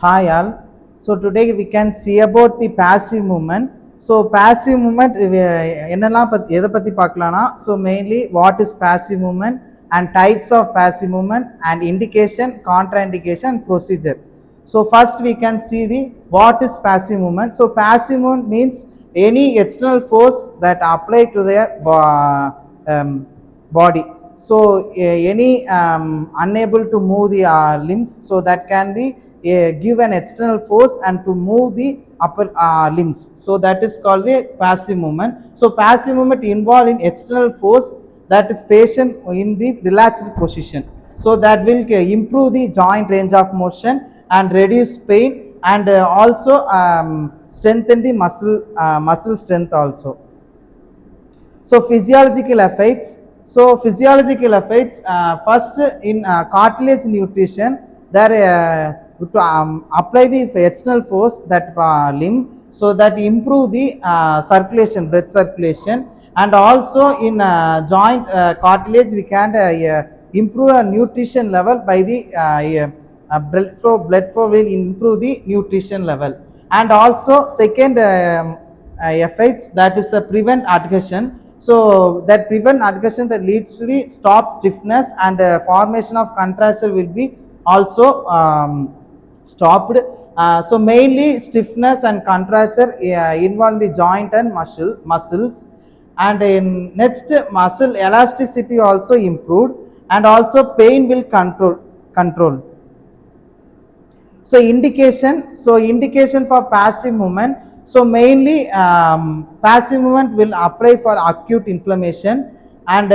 Hi all. So today we can see about the passive movement. So passive movement என்னெல்லாம் எதை பற்றி பார்க்கலாம்னா so mainly what is passive movement and types of passive movement and indication, contraindication and procedure. So first we can see the what is passive movement. So passive movement means any external force that apply to their body. So any unable to move the limbs, so that can be give an external force and to move the upper limbs, so that is called the passive movement. So passive movement involve in external force that is patient in the relaxed position, so that will improve the joint range of motion and reduce pain and also strengthen the muscle strength also. So physiological effects. So physiological effects, first in cartilage nutrition, there to apply the external force that limb, so that improve the circulation, blood circulation, and also in joint cartilage we can improve a nutrition level by the blood flow will improve the nutrition level. And also second effects, that is prevent adhesion. So that prevent adhesion that leads to the stop stiffness and formation of contraction will be also stopped. So mainly stiffness and contracture involve the joint and muscles, and in next muscle elasticity also improved, and also pain will control. So indication for passive movement. So mainly passive movement will apply for acute inflammation and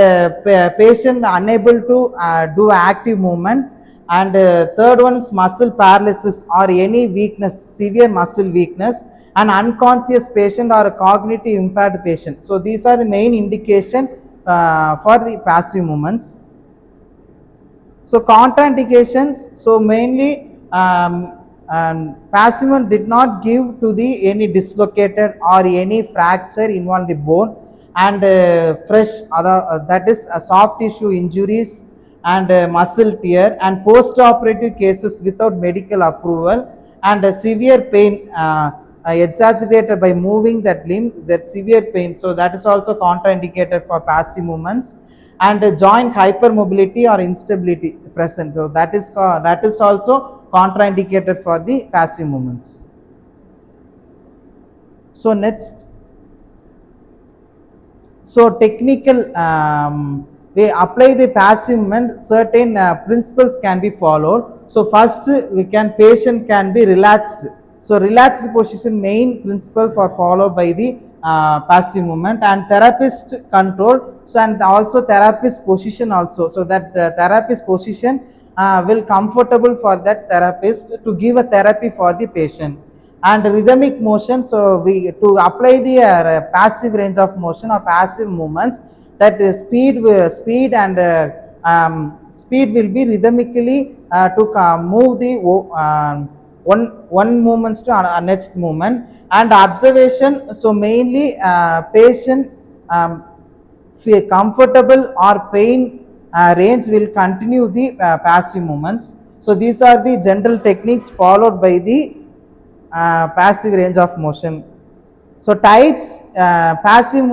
patient unable to do active movement. And third one is muscle paralysis or any weakness, severe muscle weakness, and unconscious patient or a cognitive impaired patient. So these are the main indication for the passive movements. So contraindications, so mainly passive movement did not give to the any dislocated or any fracture involve the bone, and fresh other that is soft tissue injuries and muscle tear and post-operative cases without medical approval, and severe pain exaggerated by moving that limb, that severe pain, so that is also contraindicated for passive movements. And joint hypermobility or instability present, so that is also contraindicated for the passive movements. So next, so technical we apply the passive movement, certain principles can be followed. So first we can patient can be relaxed. So relaxed position main principle for followed by the passive movement, and therapist control. So and also therapist position also, so that the therapist position will comfortable for that therapist to give a therapy for the patient. And rhythmic motion, so we to apply the passive range of motion or passive movements, that speed and speed will be rhythmically to move the one movements to next movement. And observation, so mainly patient feel comfortable or pain range will continue the passive movements. So these are the general techniques followed by the passive range of motion. So types, passive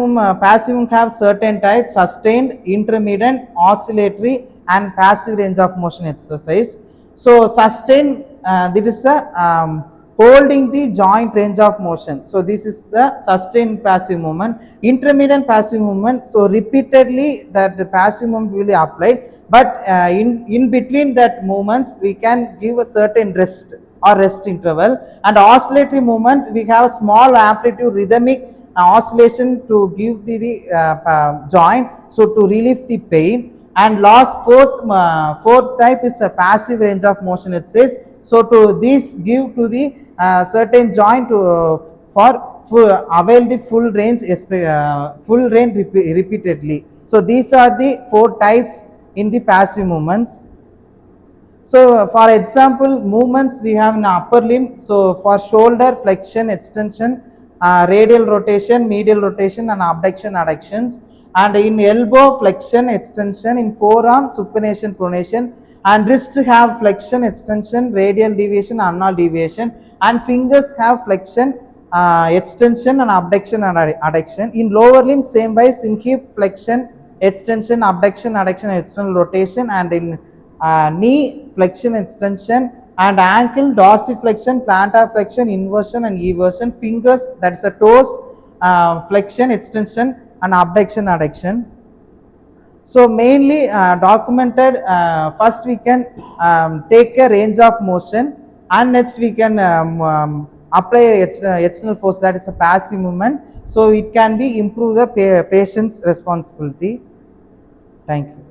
have certain types: sustained, intermittent, oscillatory, and passive range of motion exercise. So sustained, this is a holding the joint range of motion. So this is the sustained passive movement. Intermittent passive movement, so repeatedly that the passive movement will be applied, but in between that movements we can give a certain rest or rest interval. And oscillatory movement, we have small amplitude rhythmic oscillation to give the joint, so to relieve the pain. And last fourth type is a passive range of motion, it says. So to this give to the certain joint for avail the full range repeatedly. So these are the four types in the passive movements. So for example, movements we have in upper limb. So for shoulder flexion, extension, radial rotation, medial rotation, and abduction, adductions. And in elbow flexion, extension. In forearm supination, pronation. and wrist have flexion, extension, radial deviation, ulnar deviation, and fingers have flexion, extension, and abduction and adduction. In lower limb, same wise, in hip flexion, extension, abduction, adduction, external rotation, and in knee flexion, extension, and ankle dorsiflexion, plantar flexion, inversion, and eversion. Fingers, that is the toes, flexion, extension, and abduction, adduction. So mainly documented, first we can take a range of motion, and next we can apply external force, that is a passive movement. So it can be improve the patient's responsibility. Thank you.